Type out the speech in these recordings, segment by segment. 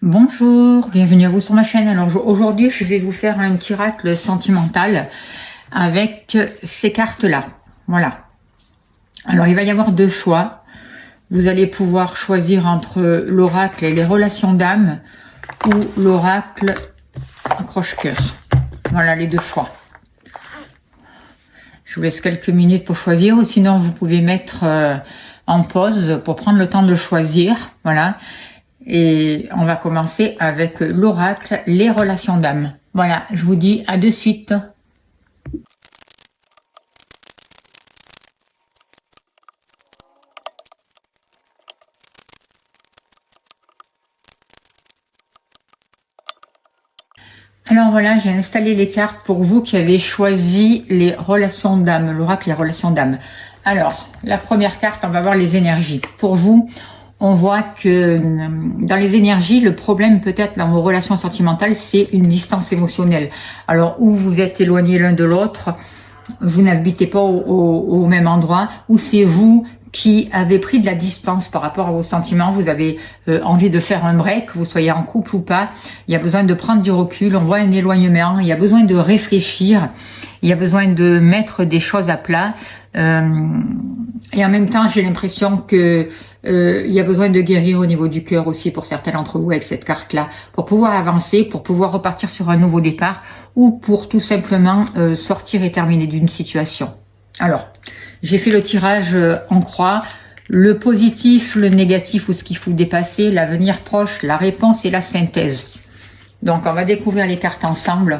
Bonjour, bienvenue à vous sur ma chaîne. Alors aujourd'hui, je vais vous faire un tiracle sentimental avec ces cartes-là. Voilà. Alors il va y avoir deux choix. Vous allez pouvoir choisir entre l'oracle et les relations d'âme ou l'oracle accroche-cœur. Voilà les deux choix. Je vous laisse quelques minutes pour choisir ou sinon vous pouvez mettre en pause pour prendre le temps de choisir. Voilà. Et on va commencer avec l'oracle, les relations d'âme. Voilà, je vous dis à de suite. Alors voilà, j'ai installé les cartes pour vous qui avez choisi les relations d'âme, l'oracle, les relations d'âme. Alors, la première carte, on va voir les énergies. Pour vous, on voit que dans les énergies, le problème peut-être dans vos relations sentimentales, c'est une distance émotionnelle. Alors, où vous êtes éloignés l'un de l'autre, vous n'habitez pas au même endroit, ou c'est vous qui avez pris de la distance par rapport à vos sentiments, vous avez envie de faire un break, que vous soyez en couple ou pas, il y a besoin de prendre du recul, on voit un éloignement, il y a besoin de réfléchir, il y a besoin de mettre des choses à plat, et en même temps j'ai l'impression que il y a besoin de guérir au niveau du cœur aussi pour certains d'entre vous avec cette carte-là, pour pouvoir avancer, pour pouvoir repartir sur un nouveau départ ou pour tout simplement sortir et terminer d'une situation. Alors, j'ai fait le tirage en croix, le positif, le négatif ou ce qu'il faut dépasser, l'avenir proche, la réponse et la synthèse. Donc, on va découvrir les cartes ensemble.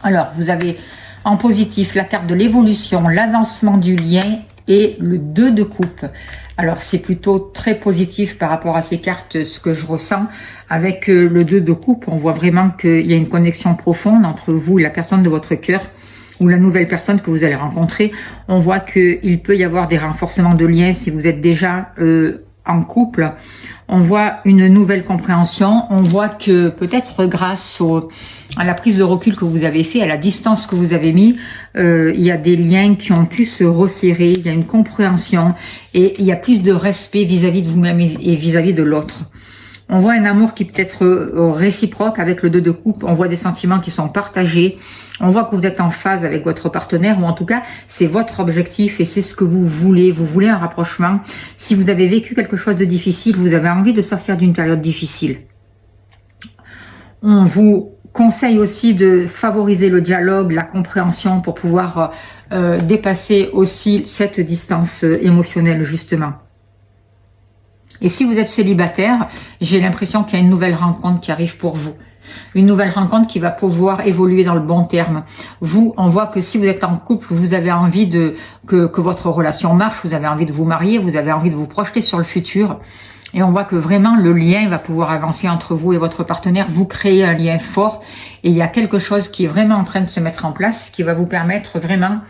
Alors, vous avez en positif la carte de l'évolution, l'avancement du lien et le 2 de coupe. Alors, c'est plutôt très positif par rapport à ces cartes, ce que je ressens. Avec le 2 de coupe, on voit vraiment qu'il y a une connexion profonde entre vous et la personne de votre cœur ou la nouvelle personne que vous allez rencontrer. On voit qu'il peut y avoir des renforcements de liens si vous êtes déjà en couple. On voit une nouvelle compréhension. On voit que peut-être grâce à la prise de recul que vous avez fait, à la distance que vous avez mis, il y a des liens qui ont pu se resserrer, il y a une compréhension et il y a plus de respect vis-à-vis de vous-même et vis-à-vis de l'autre. On voit un amour qui peut être réciproque avec le 2 de coupe. On voit des sentiments qui sont partagés. On voit que vous êtes en phase avec votre partenaire ou en tout cas, c'est votre objectif et c'est ce que vous voulez. Vous voulez un rapprochement. Si vous avez vécu quelque chose de difficile, vous avez envie de sortir d'une période difficile. On vous conseille aussi de favoriser le dialogue, la compréhension pour pouvoir dépasser aussi cette distance émotionnelle justement. Et si vous êtes célibataire, j'ai l'impression qu'il y a une nouvelle rencontre qui arrive pour vous. Une nouvelle rencontre qui va pouvoir évoluer dans le bon terme. Vous, on voit que si vous êtes en couple, vous avez envie que votre relation marche, vous avez envie de vous marier, vous avez envie de vous projeter sur le futur. Et on voit que vraiment le lien va pouvoir avancer entre vous et votre partenaire. Vous créez un lien fort et il y a quelque chose qui est vraiment en train de se mettre en place qui va vous permettre vraiment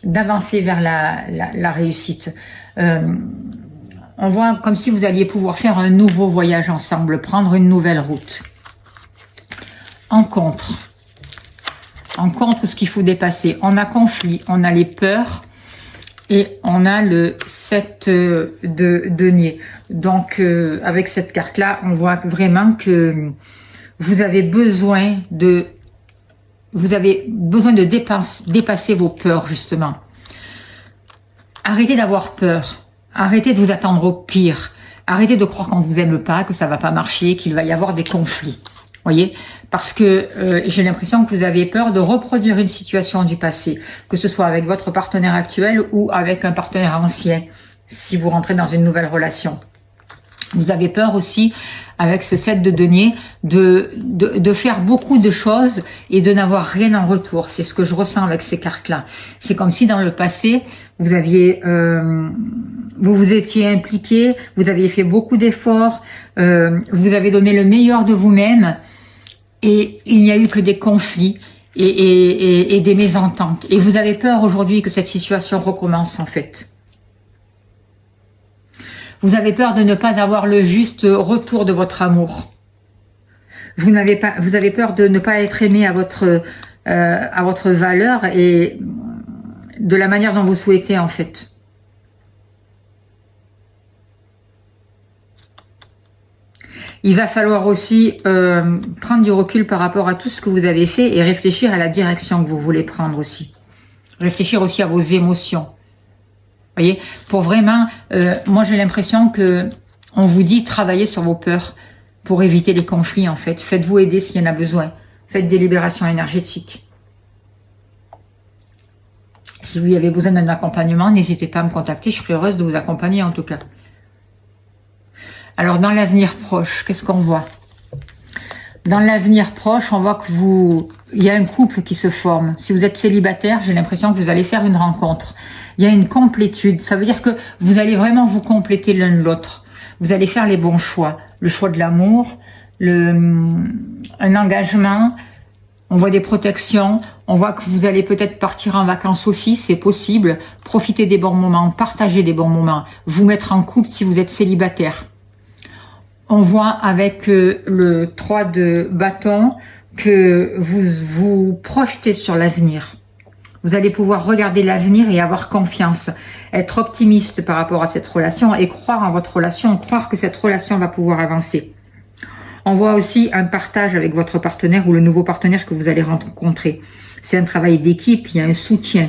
d'avancer vers la réussite. On voit comme si vous alliez pouvoir faire un nouveau voyage ensemble, prendre une nouvelle route. En contre, ce qu'il faut dépasser. On a conflit, on a les peurs et on a le 7 de denier. Donc, avec cette carte-là, on voit vraiment que vous avez besoin de dépasser vos peurs, justement. Arrêtez d'avoir peur. Arrêtez de vous attendre au pire. Arrêtez de croire qu'on ne vous aime pas, que ça va pas marcher, qu'il va y avoir des conflits. Voyez, parce que j'ai l'impression que vous avez peur de reproduire une situation du passé, que ce soit avec votre partenaire actuel ou avec un partenaire ancien, si vous rentrez dans une nouvelle relation. Vous avez peur aussi, avec ce 7 de denier, de faire beaucoup de choses et de n'avoir rien en retour. C'est ce que je ressens avec ces cartes-là. C'est comme si dans le passé, vous aviez, vous vous étiez impliqué, vous aviez fait beaucoup d'efforts, vous avez donné le meilleur de vous-même et il n'y a eu que des conflits et des mésententes. Et vous avez peur aujourd'hui que cette situation recommence en fait. Vous avez peur de ne pas avoir le juste retour de votre amour. Vous avez peur de ne pas être aimé à votre valeur et de la manière dont vous souhaitez en fait. Il va falloir aussi prendre du recul par rapport à tout ce que vous avez fait et réfléchir à la direction que vous voulez prendre aussi. Réfléchir aussi à vos émotions. Vous voyez, pour vraiment, moi j'ai l'impression que on vous dit travaillez sur vos peurs pour éviter les conflits en fait. Faites-vous aider s'il y en a besoin. Faites des libérations énergétiques. Si vous avez besoin d'un accompagnement, n'hésitez pas à me contacter, je serai heureuse de vous accompagner en tout cas. Alors dans l'avenir proche, qu'est-ce qu'on voit? Dans l'avenir proche, on voit que il y a un couple qui se forme. Si vous êtes célibataire, j'ai l'impression que vous allez faire une rencontre. Il y a une complétude. Ça veut dire que vous allez vraiment vous compléter l'un de l'autre. Vous allez faire les bons choix. Le choix de l'amour, un engagement. On voit des protections. On voit que vous allez peut-être partir en vacances aussi. C'est possible. Profiter des bons moments. Partager des bons moments. Vous mettre en couple si vous êtes célibataire. On voit avec le 3 de bâton que vous vous projetez sur l'avenir. Vous allez pouvoir regarder l'avenir et avoir confiance. Être optimiste par rapport à cette relation et croire en votre relation, croire que cette relation va pouvoir avancer. On voit aussi un partage avec votre partenaire ou le nouveau partenaire que vous allez rencontrer. C'est un travail d'équipe, il y a un soutien.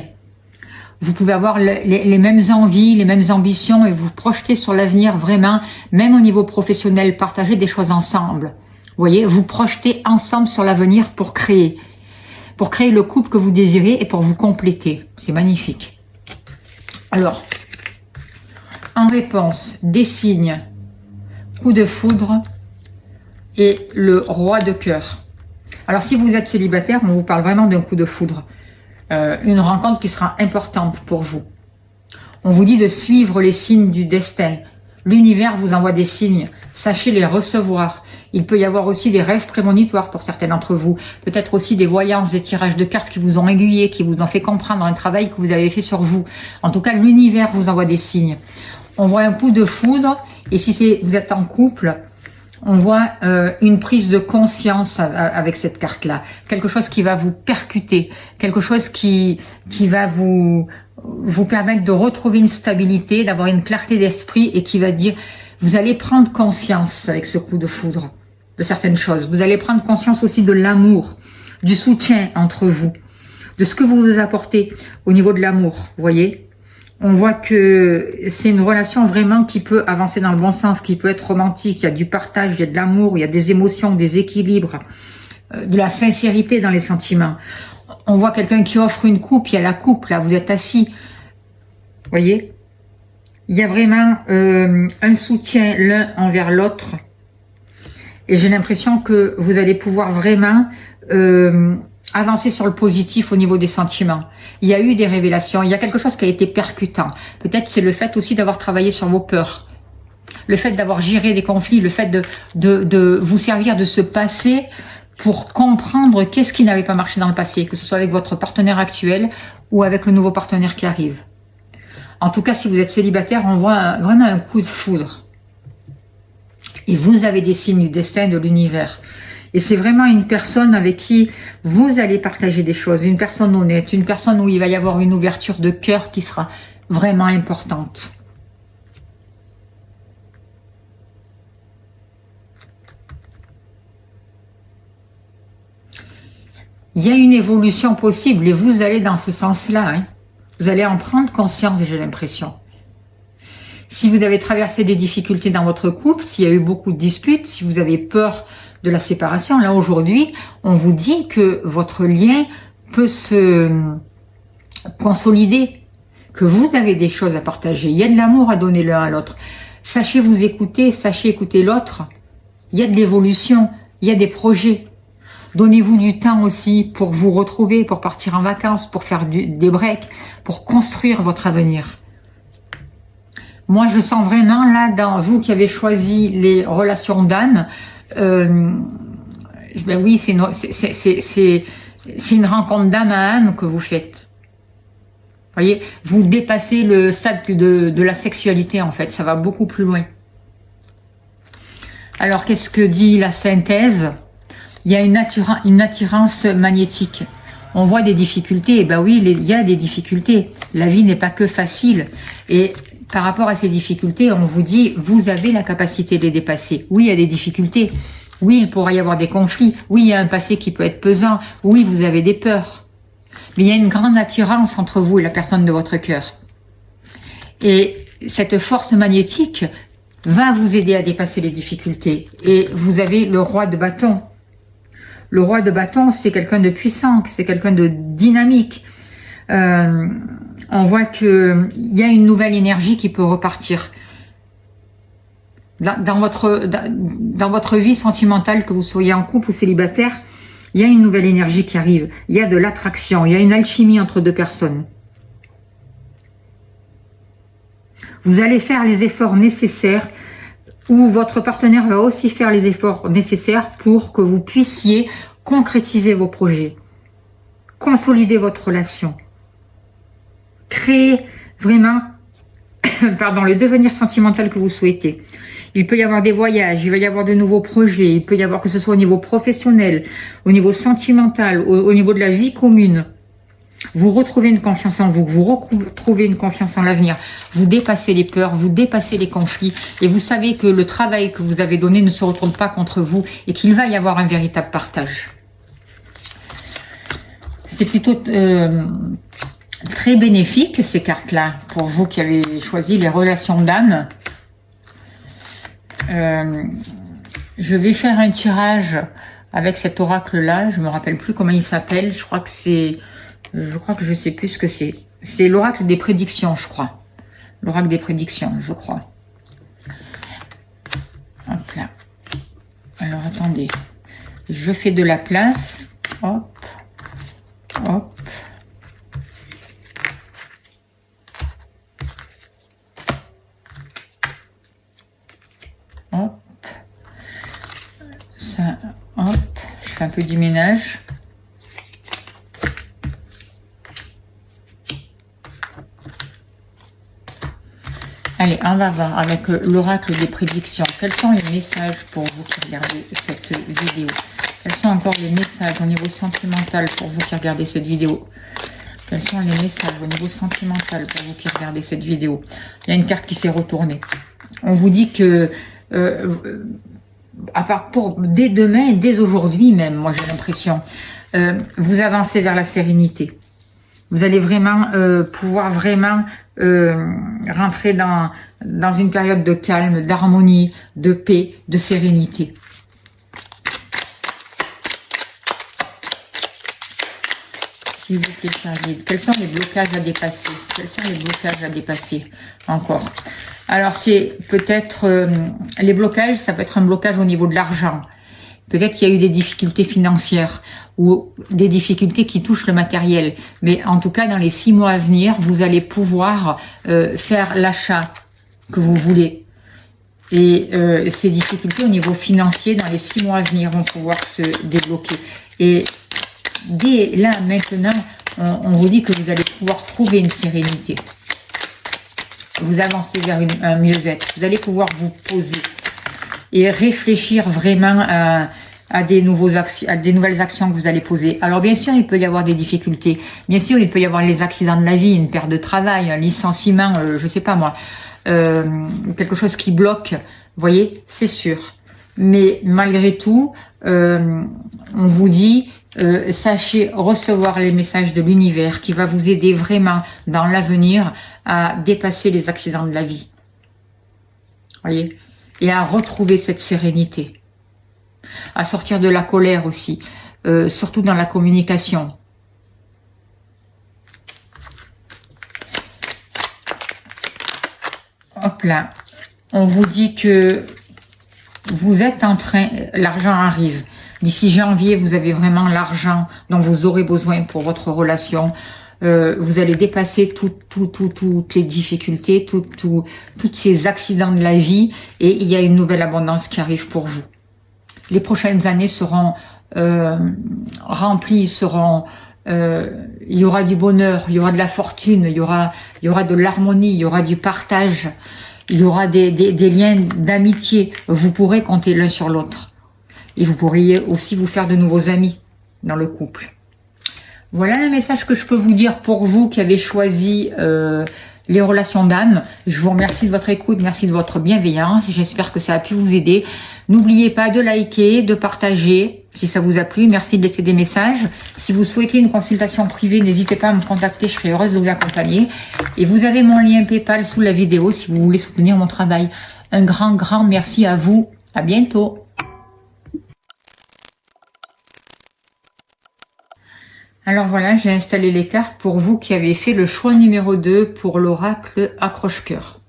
Vous pouvez avoir les mêmes envies, les mêmes ambitions et vous projeter sur l'avenir vraiment, même au niveau professionnel, partager des choses ensemble. Vous voyez, vous projetez ensemble sur l'avenir pour créer le couple que vous désirez et pour vous compléter. C'est magnifique. Alors, en réponse, des signes, coup de foudre et le roi de cœur. Alors, si vous êtes célibataire, on vous parle vraiment d'un coup de foudre. Une rencontre qui sera importante pour vous. On vous dit de suivre les signes du destin. L'univers vous envoie des signes. Sachez les recevoir. Il peut y avoir aussi des rêves prémonitoires pour certains d'entre vous. Peut-être aussi des voyances, des tirages de cartes qui vous ont aiguillé, qui vous ont fait comprendre un travail que vous avez fait sur vous. En tout cas, l'univers vous envoie des signes. On voit un coup de foudre. Et si vous êtes en couple, on voit une prise de conscience avec cette carte-là. Quelque chose qui va vous percuter. Quelque chose qui va vous permettre de retrouver une stabilité, d'avoir une clarté d'esprit et qui va dire, vous allez prendre conscience avec ce coup de foudre de certaines choses. Vous allez prendre conscience aussi de l'amour, du soutien entre vous, de ce que vous vous apportez au niveau de l'amour, vous voyez. On voit que c'est une relation vraiment qui peut avancer dans le bon sens, qui peut être romantique. Il y a du partage, il y a de l'amour, il y a des émotions, des équilibres, de la sincérité dans les sentiments. On voit quelqu'un qui offre une coupe, il y a la coupe, là, vous êtes assis. Vous voyez? Il y a vraiment un soutien l'un envers l'autre. Et j'ai l'impression que vous allez pouvoir vraiment avancer sur le positif au niveau des sentiments. Il y a eu des révélations, il y a quelque chose qui a été percutant. Peut-être c'est le fait aussi d'avoir travaillé sur vos peurs. Le fait d'avoir géré des conflits, le fait de vous servir de ce passé pour comprendre qu'est-ce qui n'avait pas marché dans le passé, que ce soit avec votre partenaire actuel ou avec le nouveau partenaire qui arrive. En tout cas, si vous êtes célibataire, on voit vraiment un coup de foudre. Et vous avez des signes du destin de l'univers. Et c'est vraiment une personne avec qui vous allez partager des choses, une personne honnête, une personne où il va y avoir une ouverture de cœur qui sera vraiment importante. Il y a une évolution possible et vous allez dans ce sens-là. Hein. Vous allez en prendre conscience, j'ai l'impression. Si vous avez traversé des difficultés dans votre couple, s'il y a eu beaucoup de disputes, si vous avez peur de la séparation, là aujourd'hui, on vous dit que votre lien peut se consolider, que vous avez des choses à partager. Il y a de l'amour à donner l'un à l'autre. Sachez vous écouter, sachez écouter l'autre. Il y a de l'évolution, il y a des projets. Donnez-vous du temps aussi pour vous retrouver, pour partir en vacances, pour faire des breaks, pour construire votre avenir. Moi, je sens vraiment là, dans vous qui avez choisi les relations d'âme, ben oui, c'est une rencontre d'âme à âme que vous faites. Vous voyez, vous dépassez le stade de la sexualité en fait, ça va beaucoup plus loin. Alors, qu'est-ce que dit la synthèse? Il y a une attirance magnétique. On voit des difficultés, et ben oui, il y a des difficultés. La vie n'est pas que facile. Et par rapport à ces difficultés, on vous dit, vous avez la capacité de les dépasser. Oui, il y a des difficultés. Oui, il pourrait y avoir des conflits. Oui, il y a un passé qui peut être pesant. Oui, vous avez des peurs. Mais il y a une grande attirance entre vous et la personne de votre cœur. Et cette force magnétique va vous aider à dépasser les difficultés. Et vous avez le roi de bâton. Le roi de bâton, c'est quelqu'un de puissant, c'est quelqu'un de dynamique. On voit qu'il y a une nouvelle énergie qui peut repartir. Dans votre vie sentimentale, que vous soyez en couple ou célibataire, il y a une nouvelle énergie qui arrive. Il y a de l'attraction, il y a une alchimie entre deux personnes. Vous allez faire les efforts nécessaires, ou votre partenaire va aussi faire les efforts nécessaires pour que vous puissiez concrétiser vos projets, consolider votre relation, créer vraiment le devenir sentimental que vous souhaitez. Il peut y avoir des voyages, il va y avoir de nouveaux projets, il peut y avoir que ce soit au niveau professionnel, au niveau sentimental, au niveau de la vie commune. Vous retrouvez une confiance en vous, vous retrouvez une confiance en l'avenir, vous dépassez les peurs, vous dépassez les conflits et vous savez que le travail que vous avez donné ne se retourne pas contre vous et qu'il va y avoir un véritable partage. C'est plutôt très bénéfique ces cartes-là pour vous qui avez choisi les relations d'âme. Je vais faire un tirage avec cet oracle-là, je me rappelle plus comment il s'appelle, je crois que je sais plus ce que c'est. C'est l'oracle des prédictions, je crois. L'oracle des prédictions, je crois. Hop là. Alors, attendez. Je fais de la place. Hop. Hop. Hop. Ça, hop. Je fais un peu du ménage. Allez, on va voir avec l'oracle des prédictions. Quels sont les messages pour vous qui regardez cette vidéo? Quels sont encore les messages au niveau sentimental pour vous qui regardez cette vidéo? Quels sont les messages au niveau sentimental pour vous qui regardez cette vidéo? Il y a une carte qui s'est retournée. On vous dit que, à part dès demain et dès aujourd'hui même, moi j'ai l'impression, vous avancez vers la sérénité. Vous allez vraiment pouvoir vraiment rentrer dans une période de calme, d'harmonie, de paix, de sérénité. S'il vous plaît, cher guide, quels sont les blocages à dépasser? Quels sont les blocages à dépasser encore? Alors, c'est peut-être les blocages, ça peut être un blocage au niveau de l'argent. Peut-être qu'il y a eu des difficultés financières ou des difficultés qui touchent le matériel. Mais en tout cas, dans les 6 mois à venir, vous allez pouvoir faire l'achat que vous voulez. Et ces difficultés au niveau financier, dans les 6 mois à venir, vont pouvoir se débloquer. Et dès là, maintenant, on vous dit que vous allez pouvoir trouver une sérénité. Vous avancez vers un mieux-être. Vous allez pouvoir vous poser et réfléchir vraiment à des nouvelles actions que vous allez poser. Alors bien sûr, il peut y avoir des difficultés. Bien sûr, il peut y avoir les accidents de la vie, une perte de travail, un licenciement, je sais pas moi, quelque chose qui bloque. Vous voyez, c'est sûr. Mais malgré tout, on vous dit, sachez recevoir les messages de l'univers qui va vous aider vraiment dans l'avenir à dépasser les accidents de la vie. Voyez, et à retrouver cette sérénité, à sortir de la colère aussi, surtout dans la communication. Hop là, on vous dit que vous êtes en train, l'argent arrive. D'ici janvier, vous avez vraiment l'argent dont vous aurez besoin pour votre relation. Vous allez dépasser toutes les difficultés, tous ces accidents de la vie, et il y a une nouvelle abondance qui arrive pour vous. Les prochaines années seront remplies, il y aura du bonheur, il y aura de la fortune, il y aura de l'harmonie, il y aura du partage, il y aura des liens d'amitié. Vous pourrez compter l'un sur l'autre. Et vous pourriez aussi vous faire de nouveaux amis dans le couple. Voilà le message que je peux vous dire pour vous qui avez choisi les relations d'âme. Je vous remercie de votre écoute, merci de votre bienveillance. J'espère que ça a pu vous aider. N'oubliez pas de liker, de partager si ça vous a plu. Merci de laisser des messages. Si vous souhaitez une consultation privée, n'hésitez pas à me contacter, je serai heureuse de vous accompagner. Et vous avez mon lien PayPal sous la vidéo si vous voulez soutenir mon travail. Un grand merci à vous. À bientôt. Alors voilà, j'ai installé les cartes pour vous qui avez fait le choix numéro 2 pour l'oracle accroche-cœur.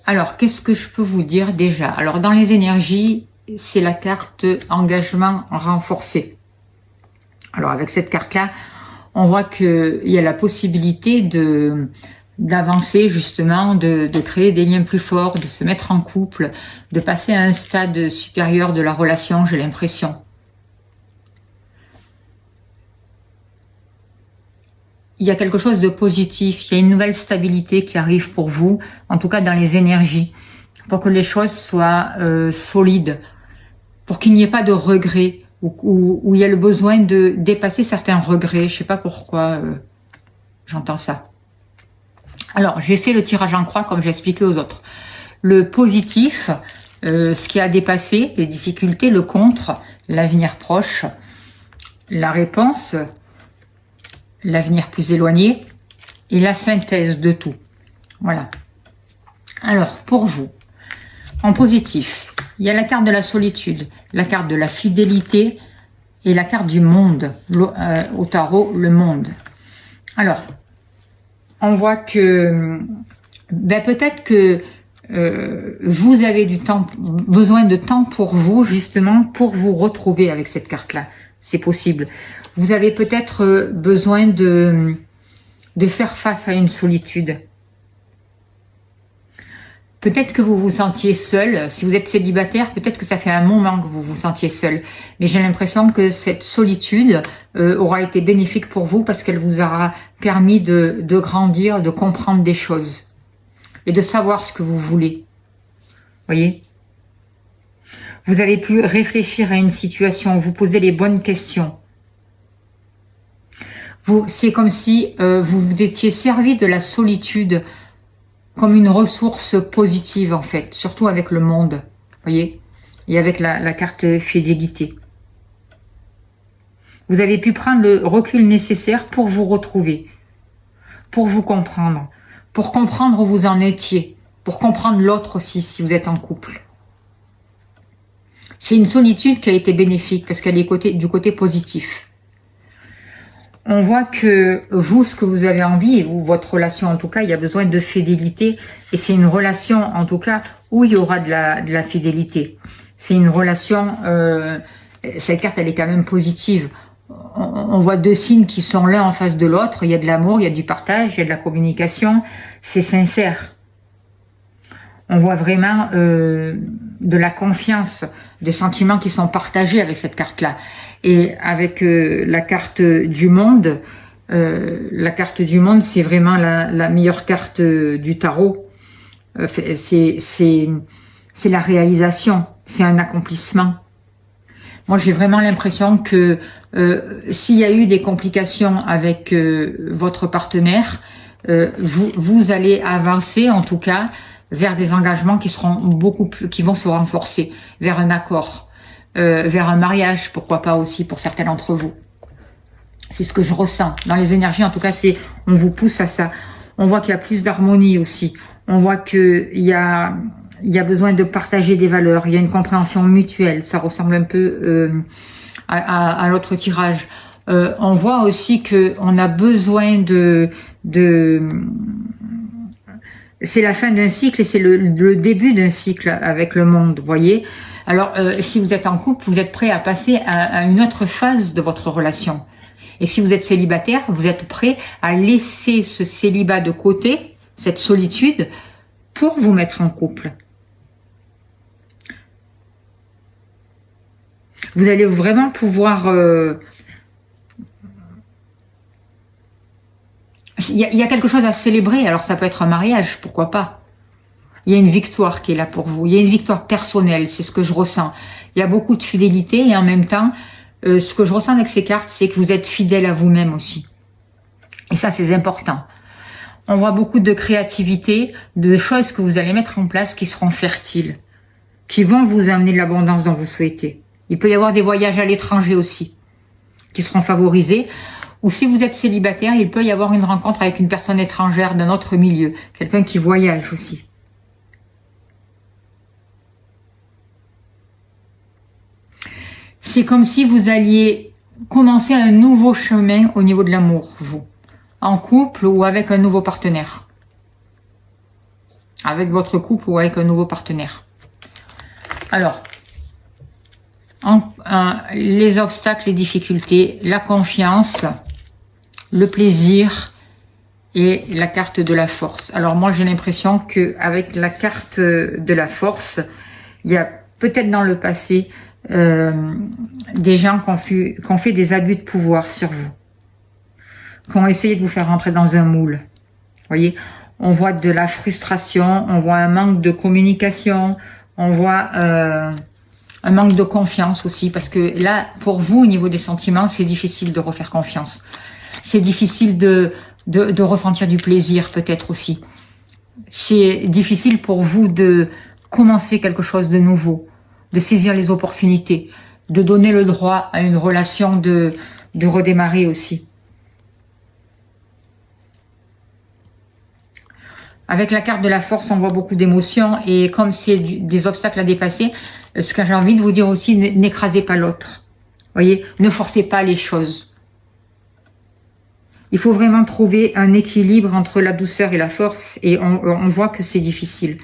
Alors, qu'est-ce que je peux vous dire déjà? Alors, dans les énergies, c'est la carte engagement renforcé. Alors, avec cette carte-là, on voit qu'il y a la possibilité d'avancer justement, de créer des liens plus forts, de se mettre en couple, de passer à un stade supérieur de la relation, j'ai l'impression. Il y a quelque chose de positif, il y a une nouvelle stabilité qui arrive pour vous, en tout cas dans les énergies, pour que les choses soient solides, pour qu'il n'y ait pas de regrets, où il y a le besoin de dépasser certains regrets, je sais pas pourquoi j'entends ça. Alors, j'ai fait le tirage en croix comme j'ai expliqué aux autres. Le positif, ce qui a dépassé, les difficultés, le contre, l'avenir proche, la réponse, l'avenir plus éloigné et la synthèse de tout. Voilà. Alors, pour vous, en positif, il y a la carte de la solitude, la carte de la fidélité et la carte du monde. Au tarot, le monde. Alors, on voit que peut-être que vous avez besoin de temps pour vous, justement, pour vous retrouver avec cette carte-là. C'est possible. Vous avez peut-être besoin de faire face à une solitude. Peut-être que vous vous sentiez seul. Si vous êtes célibataire, peut-être que ça fait un moment que vous vous sentiez seul. Mais j'ai l'impression que cette solitude aura été bénéfique pour vous parce qu'elle vous aura permis de grandir, de comprendre des choses et de savoir ce que vous voulez. Voyez ? Vous avez pu réfléchir à une situation, vous poser les bonnes questions. C'est comme si vous vous étiez servi de la solitude comme une ressource positive en fait, surtout avec le monde, voyez, et avec la carte fidélité. Vous avez pu prendre le recul nécessaire pour vous retrouver, pour vous comprendre, pour comprendre où vous en étiez, pour comprendre l'autre aussi si vous êtes en couple. C'est une solitude qui a été bénéfique parce qu'elle est du côté positif. On voit que vous, ce que vous avez envie, ou votre relation en tout cas, il y a besoin de fidélité. Et c'est une relation en tout cas où il y aura de la fidélité. C'est une relation, cette carte elle est quand même positive. On voit deux signes qui sont l'un en face de l'autre. Il y a de l'amour, il y a du partage, il y a de la communication. C'est sincère. On voit vraiment de la confiance, des sentiments qui sont partagés avec cette carte-là. Et avec la carte du monde, c'est vraiment la meilleure carte du tarot. C'est la réalisation, c'est un accomplissement. Moi, j'ai vraiment l'impression que s'il y a eu des complications avec votre partenaire, vous allez avancer, en tout cas, vers des engagements qui vont se renforcer, vers un accord. Vers un mariage, pourquoi pas aussi pour certains d'entre vous. C'est ce que je ressens. Dans les énergies, en tout cas, on vous pousse à ça. On voit qu'il y a plus d'harmonie aussi. On voit qu'il y a besoin de partager des valeurs. Il y a une compréhension mutuelle. Ça ressemble un peu à l'autre tirage. On voit aussi qu'on a besoin c'est la fin d'un cycle et c'est le début d'un cycle avec le monde, vous voyez. Alors, si vous êtes en couple, vous êtes prêt à passer à une autre phase de votre relation. Et si vous êtes célibataire, vous êtes prêt à laisser ce célibat de côté, cette solitude, pour vous mettre en couple. Vous allez vraiment pouvoir... Il y a quelque chose à célébrer, alors ça peut être un mariage, pourquoi pas. Il y a une victoire qui est là pour vous, il y a une victoire personnelle, c'est ce que je ressens. Il y a beaucoup de fidélité et en même temps, ce que je ressens avec ces cartes, c'est que vous êtes fidèle à vous-même aussi. Et ça, c'est important. On voit beaucoup de créativité, de choses que vous allez mettre en place qui seront fertiles, qui vont vous amener de l'abondance dont vous souhaitez. Il peut y avoir des voyages à l'étranger aussi, qui seront favorisés. Ou si vous êtes célibataire, il peut y avoir une rencontre avec une personne étrangère d'un autre milieu, quelqu'un qui voyage aussi. C'est comme si vous alliez commencer un nouveau chemin au niveau de l'amour, vous. En couple ou avec un nouveau partenaire. Avec votre couple ou avec un nouveau partenaire. Alors, les obstacles, les difficultés, la confiance, le plaisir et la carte de la force. Alors moi j'ai l'impression que avec la carte de la force, il y a peut-être dans le passé des gens qui ont fait des abus de pouvoir sur vous, qui ont essayé de vous faire rentrer dans un moule. Vous voyez, on voit de la frustration, on voit un manque de communication, on voit un manque de confiance aussi, parce que là, pour vous, au niveau des sentiments, c'est difficile de refaire confiance. C'est difficile de ressentir du plaisir, peut-être aussi. C'est difficile pour vous de commencer quelque chose de nouveau, de saisir les opportunités, de donner le droit à une relation de redémarrer aussi. Avec la carte de la force, on voit beaucoup d'émotions et comme c'est des obstacles à dépasser, ce que j'ai envie de vous dire aussi, n'écrasez pas l'autre. Voyez, ne forcez pas les choses. Il faut vraiment trouver un équilibre entre la douceur et la force et on voit que c'est difficile.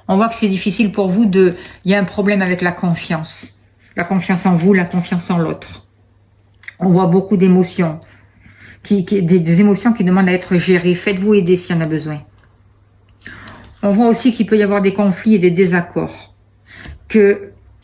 On voit que c'est difficile pour vous il y a un problème avec la confiance. La confiance en vous, la confiance en l'autre. On voit beaucoup d'émotions, des émotions qui demandent à être gérées. Faites-vous aider s'il y en a besoin. On voit aussi qu'il peut y avoir des conflits et des désaccords.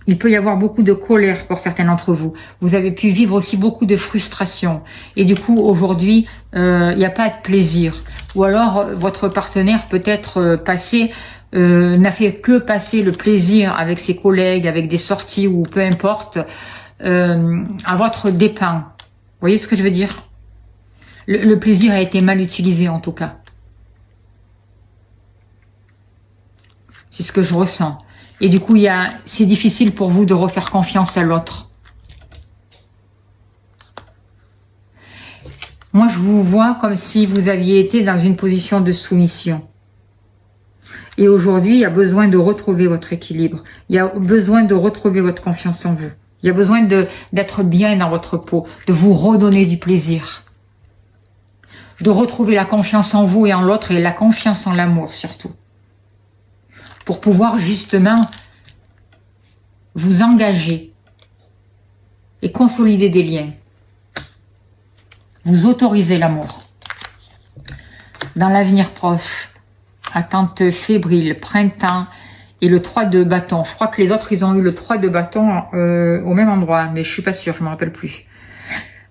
Il peut y avoir beaucoup de colère pour certains d'entre vous. Vous avez pu vivre aussi beaucoup de frustration. Et du coup, aujourd'hui, il n'y a pas de plaisir. Ou alors, votre partenaire peut-être passé n'a fait que passer le plaisir avec ses collègues, avec des sorties ou peu importe, à votre dépens. Vous voyez ce que je veux dire? Le plaisir a été mal utilisé en tout cas. C'est ce que je ressens. Et du coup, c'est difficile pour vous de refaire confiance à l'autre. Moi, je vous vois comme si vous aviez été dans une position de soumission. Et aujourd'hui, il y a besoin de retrouver votre équilibre. Il y a besoin de retrouver votre confiance en vous. Il y a besoin d'être bien dans votre peau, de vous redonner du plaisir. De retrouver la confiance en vous et en l'autre et la confiance en l'amour surtout. Pour pouvoir justement vous engager et consolider des liens. Vous autoriser l'amour. Dans l'avenir proche, attente fébrile, printemps et le 3 de bâton. Je crois que les autres, ils ont eu le 3 de bâton au même endroit, mais je suis pas sûre, je me rappelle plus.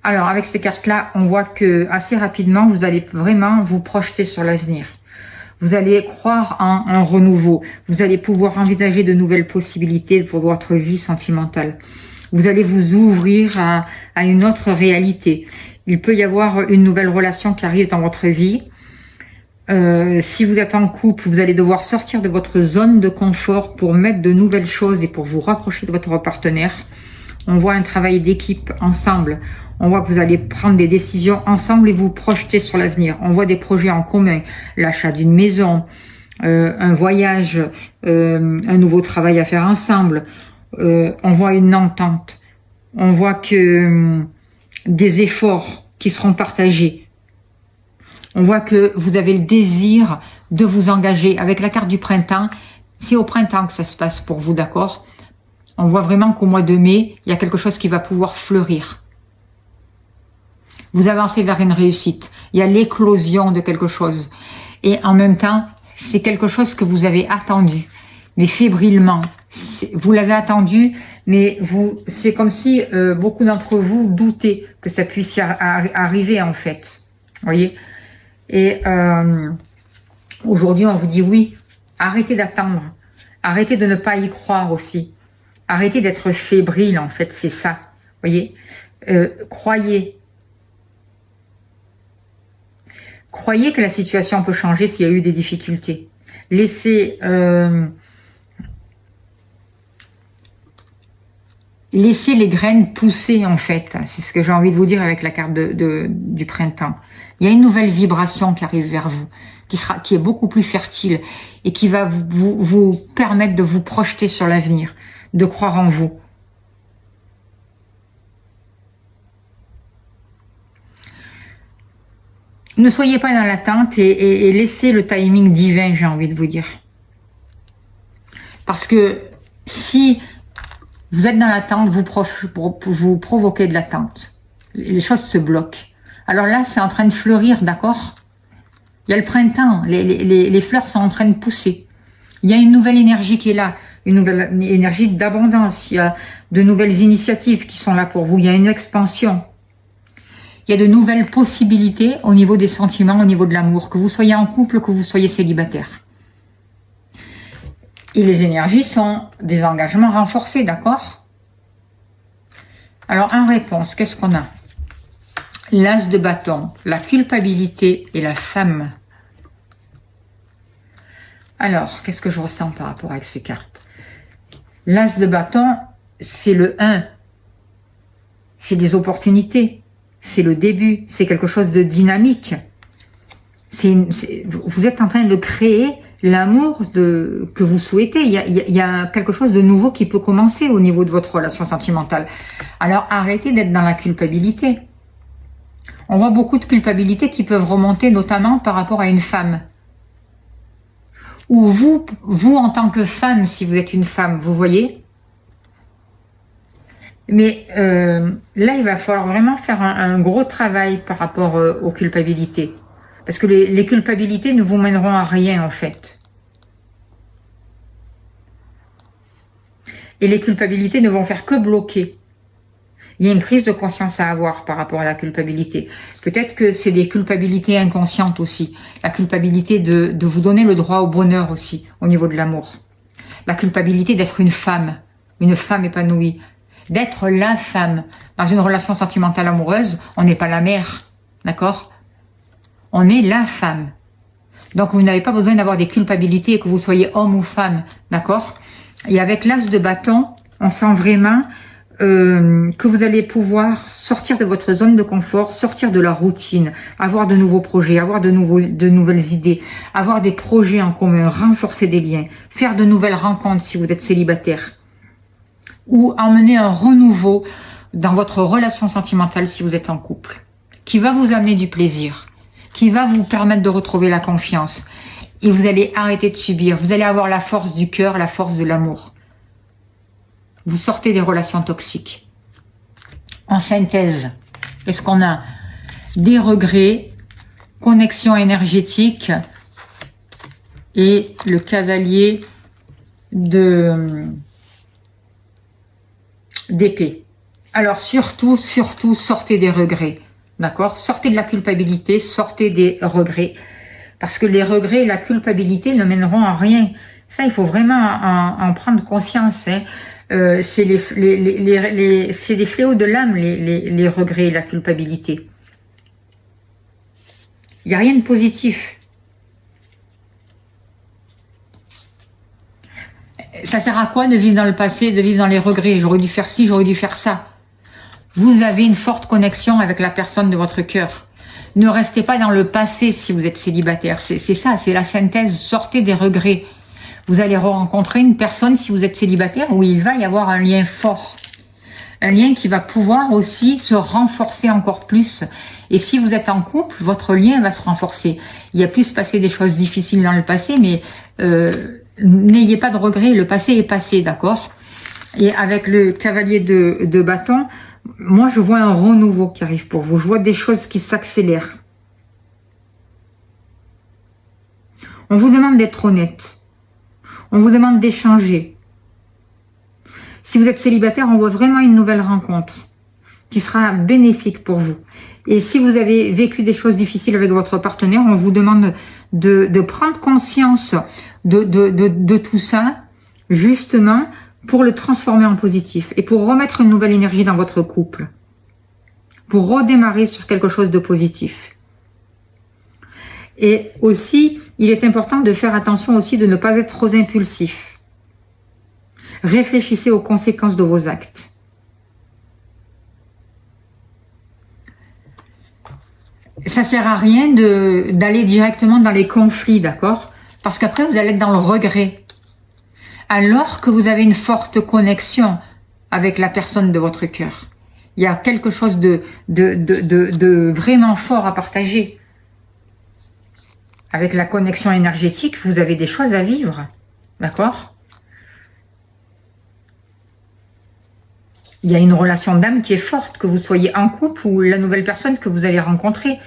Alors, avec ces cartes-là, on voit que assez rapidement, vous allez vraiment vous projeter sur l'avenir. Vous allez croire en un renouveau. Vous allez pouvoir envisager de nouvelles possibilités pour votre vie sentimentale. Vous allez vous ouvrir à une autre réalité. Il peut y avoir une nouvelle relation qui arrive dans votre vie. Si vous êtes en couple, vous allez devoir sortir de votre zone de confort pour mettre de nouvelles choses et pour vous rapprocher de votre partenaire. On voit un travail d'équipe ensemble. On voit que vous allez prendre des décisions ensemble et vous projeter sur l'avenir. On voit des projets en commun, l'achat d'une maison, un voyage, un nouveau travail à faire ensemble. On voit une entente. On voit que des efforts qui seront partagés. On voit que vous avez le désir de vous engager. Avec la carte du printemps, c'est au printemps que ça se passe pour vous, d'accord? On voit vraiment qu'au mois de mai, il y a quelque chose qui va pouvoir fleurir. Vous avancez vers une réussite. Il y a l'éclosion de quelque chose. Et en même temps, c'est quelque chose que vous avez attendu, mais fébrilement. Vous l'avez attendu, mais c'est comme si beaucoup d'entre vous doutaient que ça puisse arriver en fait. Vous voyez? Et aujourd'hui, on vous dit oui. Arrêtez d'attendre. Arrêtez de ne pas y croire aussi. Arrêtez d'être fébrile, en fait, c'est ça. Vous voyez? Croyez. Croyez que la situation peut changer s'il y a eu des difficultés. Laissez les graines pousser, en fait. C'est ce que j'ai envie de vous dire avec la carte du printemps. Il y a une nouvelle vibration qui arrive vers vous, qui est beaucoup plus fertile et qui va vous permettre de vous projeter sur l'avenir, de croire en vous. Ne soyez pas dans l'attente et laissez le timing divin, j'ai envie de vous dire. Parce que si vous êtes dans l'attente, vous provoquez de l'attente. Les choses se bloquent. Alors là, c'est en train de fleurir, d'accord? Il y a le printemps, les fleurs sont en train de pousser. Il y a une nouvelle énergie qui est là, une nouvelle énergie d'abondance. Il y a de nouvelles initiatives qui sont là pour vous. Il y a une expansion. Il y a de nouvelles possibilités au niveau des sentiments, au niveau de l'amour, que vous soyez en couple, que vous soyez célibataire. Et les énergies sont des engagements renforcés, d'accord? Alors, en réponse, qu'est-ce qu'on a? L'as de bâton, la culpabilité et la femme. Alors, qu'est-ce que je ressens par rapport avec ces cartes? L'as de bâton, c'est le 1. C'est des opportunités. C'est le début. C'est quelque chose de dynamique. Vous êtes en train de créer l'amour que vous souhaitez. Il y a quelque chose de nouveau qui peut commencer au niveau de votre relation sentimentale. Alors, arrêtez d'être dans la culpabilité. On voit beaucoup de culpabilité qui peuvent remonter notamment par rapport à une femme. Ou vous en tant que femme, si vous êtes une femme, vous voyez. Mais là, il va falloir vraiment faire un gros travail par rapport aux culpabilités. Parce que les culpabilités ne vous mèneront à rien, en fait. Et les culpabilités ne vont faire que bloquer. Il y a une prise de conscience à avoir par rapport à la culpabilité. Peut-être que c'est des culpabilités inconscientes aussi. La culpabilité de vous donner le droit au bonheur aussi, au niveau de l'amour. La culpabilité d'être une femme épanouie. D'être la femme. Dans une relation sentimentale amoureuse, on n'est pas la mère, d'accord? On est la femme. Donc vous n'avez pas besoin d'avoir des culpabilités, que vous soyez homme ou femme, d'accord? Et avec l'as de bâton, on sent vraiment que vous allez pouvoir sortir de votre zone de confort, sortir de la routine, avoir de nouveaux projets, avoir de nouvelles idées, avoir des projets en commun, renforcer des liens, faire de nouvelles rencontres si vous êtes célibataire, ou emmener un renouveau dans votre relation sentimentale si vous êtes en couple, qui va vous amener du plaisir, qui va vous permettre de retrouver la confiance, et vous allez arrêter de subir, vous allez avoir la force du cœur, la force de l'amour. Vous sortez des relations toxiques. En synthèse, qu'est-ce qu'on a? Des regrets, connexion énergétique et le cavalier d'épée. Alors surtout, sortez des regrets. D'accord? Sortez de la culpabilité, sortez des regrets. Parce que les regrets et la culpabilité ne mèneront à rien. Ça, il faut vraiment en prendre conscience. Hein. C'est des fléaux de l'âme, les regrets et la culpabilité. Il n'y a rien de positif. Ça sert à quoi de vivre dans le passé, de vivre dans les regrets? J'aurais dû faire ci, j'aurais dû faire ça. Vous avez une forte connexion avec la personne de votre cœur. Ne restez pas dans le passé si vous êtes célibataire. C'est ça, c'est la synthèse. Sortez des regrets. Vous allez rencontrer une personne, si vous êtes célibataire, où il va y avoir un lien fort. Un lien qui va pouvoir aussi se renforcer encore plus. Et si vous êtes en couple, votre lien va se renforcer. Il y a plus passé des choses difficiles dans le passé, mais n'ayez pas de regrets, le passé est passé, d'accord? Et avec le cavalier de bâton, moi je vois un renouveau qui arrive pour vous. Je vois des choses qui s'accélèrent. On vous demande d'être honnête. On vous demande d'échanger. Si vous êtes célibataire, on voit vraiment une nouvelle rencontre qui sera bénéfique pour vous. Et si vous avez vécu des choses difficiles avec votre partenaire, on vous demande de prendre conscience de tout ça, justement, pour le transformer en positif et pour remettre une nouvelle énergie dans votre couple. Pour redémarrer sur quelque chose de positif. Et aussi, il est important de faire attention aussi de ne pas être trop impulsif. Réfléchissez aux conséquences de vos actes. Ça sert à rien d'aller directement dans les conflits, d'accord? Parce qu'après, vous allez être dans le regret. Alors que vous avez une forte connexion avec la personne de votre cœur. Il y a quelque chose de vraiment fort à partager. Avec la connexion énergétique, vous avez des choses à vivre. D'accord? Il y a une relation d'âme qui est forte, que vous soyez en couple ou la nouvelle personne que vous allez rencontrer.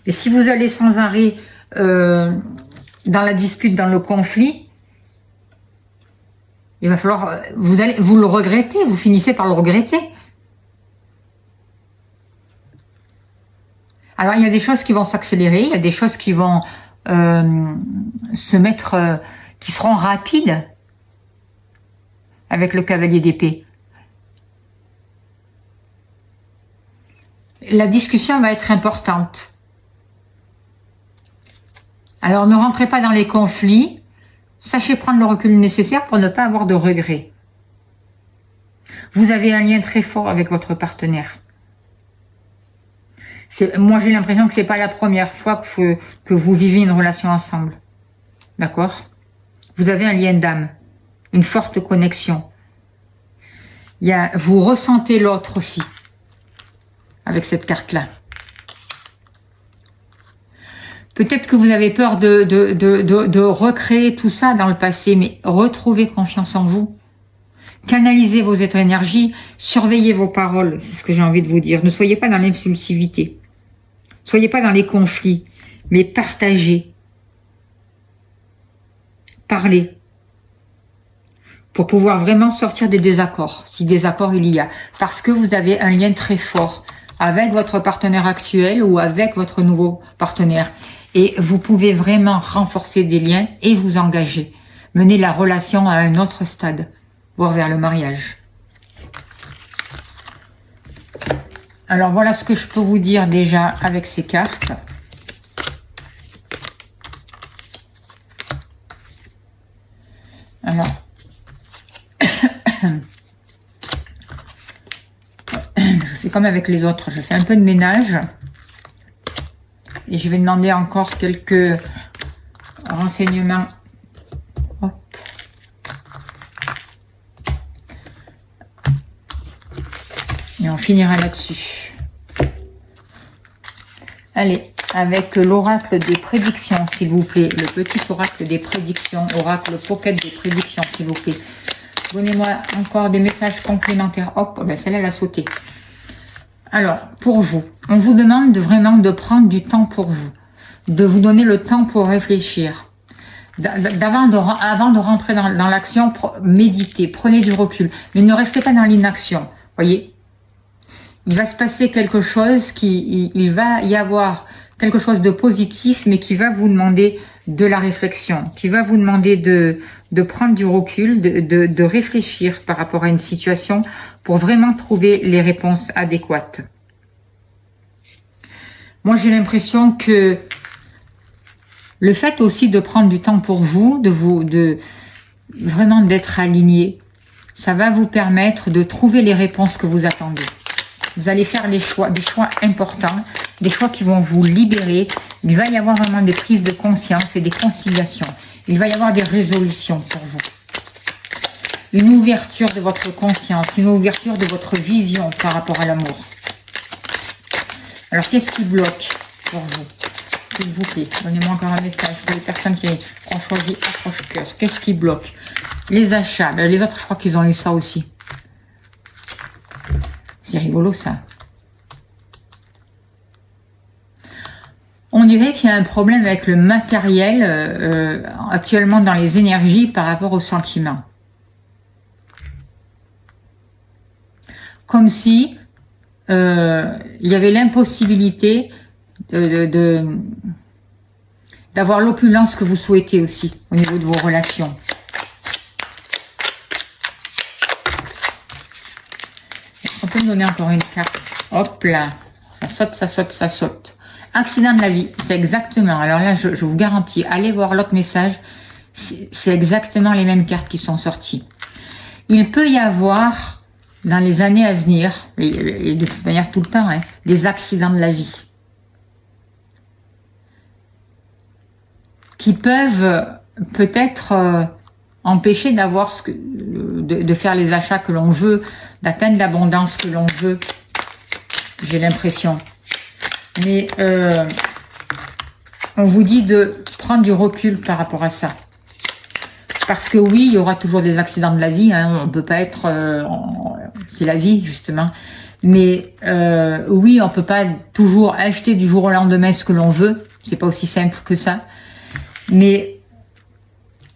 Et si vous allez sans arrêt dans la dispute, dans le conflit, il va falloir, vous le regrettez, vous finissez par le regretter. Alors il y a des choses qui vont s'accélérer, il y a des choses qui vont se mettre, qui seront rapides avec le cavalier d'épée. La discussion va être importante. Alors ne rentrez pas dans les conflits, sachez prendre le recul nécessaire pour ne pas avoir de regrets. Vous avez un lien très fort avec votre partenaire. Moi j'ai l'impression que c'est pas la première fois que vous vivez une relation ensemble. D'accord? Vous avez un lien d'âme, une forte connexion. Vous ressentez l'autre aussi, avec cette carte-là. Peut-être que vous avez peur de recréer tout ça dans le passé, mais retrouvez confiance en vous. Canalisez vos énergies, surveillez vos paroles, c'est ce que j'ai envie de vous dire. Ne soyez pas dans l'impulsivité. Ne soyez pas dans les conflits, mais partagez. Parlez. Pour pouvoir vraiment sortir des désaccords, si désaccords il y a. Parce que vous avez un lien très fort avec votre partenaire actuel ou avec votre nouveau partenaire. Et vous pouvez vraiment renforcer des liens et vous engager. Mener la relation à un autre stade, voire vers le mariage. Alors voilà ce que je peux vous dire déjà avec ces cartes. Alors, je fais comme avec les autres, je fais un peu de ménage. Et je vais demander encore quelques renseignements. Hop. Et on finira là-dessus. Allez, avec l'oracle des prédictions, s'il vous plaît. Le petit oracle des prédictions, oracle pocket des prédictions, s'il vous plaît. Donnez-moi encore des messages complémentaires. Hop, ben celle-là, elle a sauté. Alors, pour vous, on vous demande vraiment de prendre du temps pour vous, de vous donner le temps pour réfléchir. Avant de rentrer dans l'action, méditez, prenez du recul, mais ne restez pas dans l'inaction. Voyez, il va se passer quelque chose, il va y avoir quelque chose de positif, mais qui va vous demander de la réflexion, qui va vous demander de prendre du recul, de réfléchir par rapport à une situation pour vraiment trouver les réponses adéquates. Moi, j'ai l'impression que le fait aussi de prendre du temps pour vous, vraiment d'être aligné, ça va vous permettre de trouver les réponses que vous attendez. Vous allez faire des choix importants, des choix qui vont vous libérer. Il va y avoir vraiment des prises de conscience et des conciliations. Il va y avoir des résolutions pour vous. Une ouverture de votre conscience, une ouverture de votre vision par rapport à l'amour. Alors, qu'est-ce qui bloque pour vous? S'il vous plaît, donnez-moi encore un message pour les personnes qui ont choisi accroche-cœur. Qu'est-ce qui bloque? Les achats. Ben, les autres, je crois qu'ils ont eu ça aussi. C'est rigolo, ça. On dirait qu'il y a un problème avec le matériel actuellement dans les énergies par rapport aux sentiments. Comme si il y avait l'impossibilité d'avoir l'opulence que vous souhaitez aussi au niveau de vos relations. On peut me donner encore une carte. Hop là, ça saute, ça saute, ça saute. Accident de la vie, c'est exactement. Alors là, je vous garantis, allez voir l'autre message. C'est exactement les mêmes cartes qui sont sorties. Il peut y avoir, dans les années à venir, et de toute manière tout le temps, hein, des accidents de la vie. Qui peuvent peut-être empêcher d'avoir de faire les achats que l'on veut, d'atteindre l'abondance que l'on veut. J'ai l'impression. Mais on vous dit de prendre du recul par rapport à ça. Parce que oui, il y aura toujours des accidents de la vie. Hein, on peut pas être... c'est la vie, justement. Mais oui, on peut pas toujours acheter du jour au lendemain ce que l'on veut. C'est pas aussi simple que ça. Mais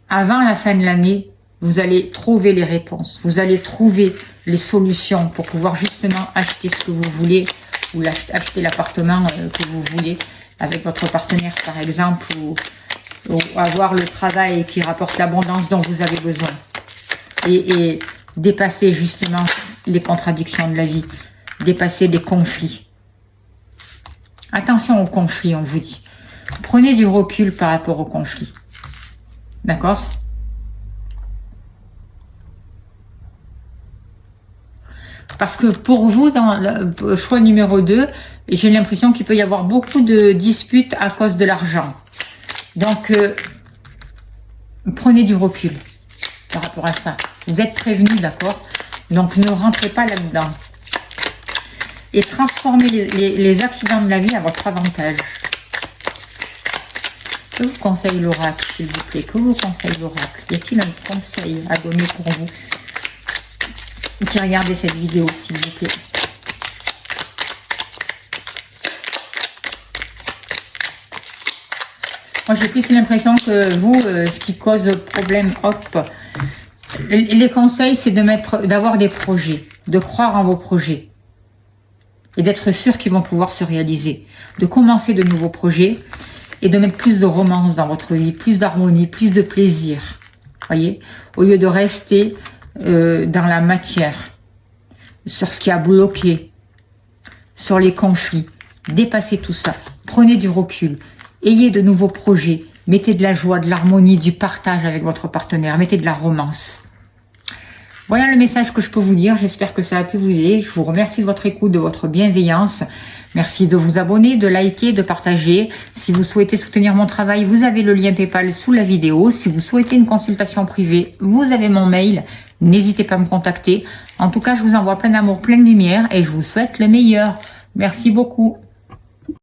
avant la fin de l'année, vous allez trouver les réponses. Vous allez trouver les solutions pour pouvoir justement acheter ce que vous voulez ou acheter l'appartement que vous voulez avec votre partenaire, par exemple, ou avoir le travail qui rapporte l'abondance dont vous avez besoin. Et dépasser justement les contradictions de la vie, dépasser des conflits. Attention aux conflits, on vous dit. Prenez du recul par rapport aux conflits. D'accord ? Parce que pour vous, dans le choix numéro 2, j'ai l'impression qu'il peut y avoir beaucoup de disputes à cause de l'argent. Donc, prenez du recul par rapport à ça. Vous êtes prévenus, d'accord? Donc, ne rentrez pas là-dedans. Et transformez les accidents de la vie à votre avantage. Que vous conseille l'oracle, s'il vous plaît? Que vous conseille l'oracle? Y a-t-il un conseil à donner pour vous qui regardez cette vidéo, s'il vous plaît? Moi, j'ai plus l'impression que vous, ce qui cause problème, hop, les conseils, c'est d'avoir des projets, de croire en vos projets et d'être sûr qu'ils vont pouvoir se réaliser, de commencer de nouveaux projets et de mettre plus de romance dans votre vie, plus d'harmonie, plus de plaisir, voyez, au lieu de rester dans la matière, sur ce qui a bloqué, sur les conflits. Dépassez tout ça, prenez du recul, ayez de nouveaux projets, mettez de la joie, de l'harmonie, du partage avec votre partenaire, mettez de la romance. Voilà le message que je peux vous dire, j'espère que ça a pu vous aider. Je vous remercie de votre écoute, de votre bienveillance. Merci de vous abonner, de liker, de partager. Si vous souhaitez soutenir mon travail, vous avez le lien PayPal sous la vidéo. Si vous souhaitez une consultation privée, vous avez mon mail. N'hésitez pas à me contacter. En tout cas, je vous envoie plein d'amour, plein de lumière et je vous souhaite le meilleur. Merci beaucoup.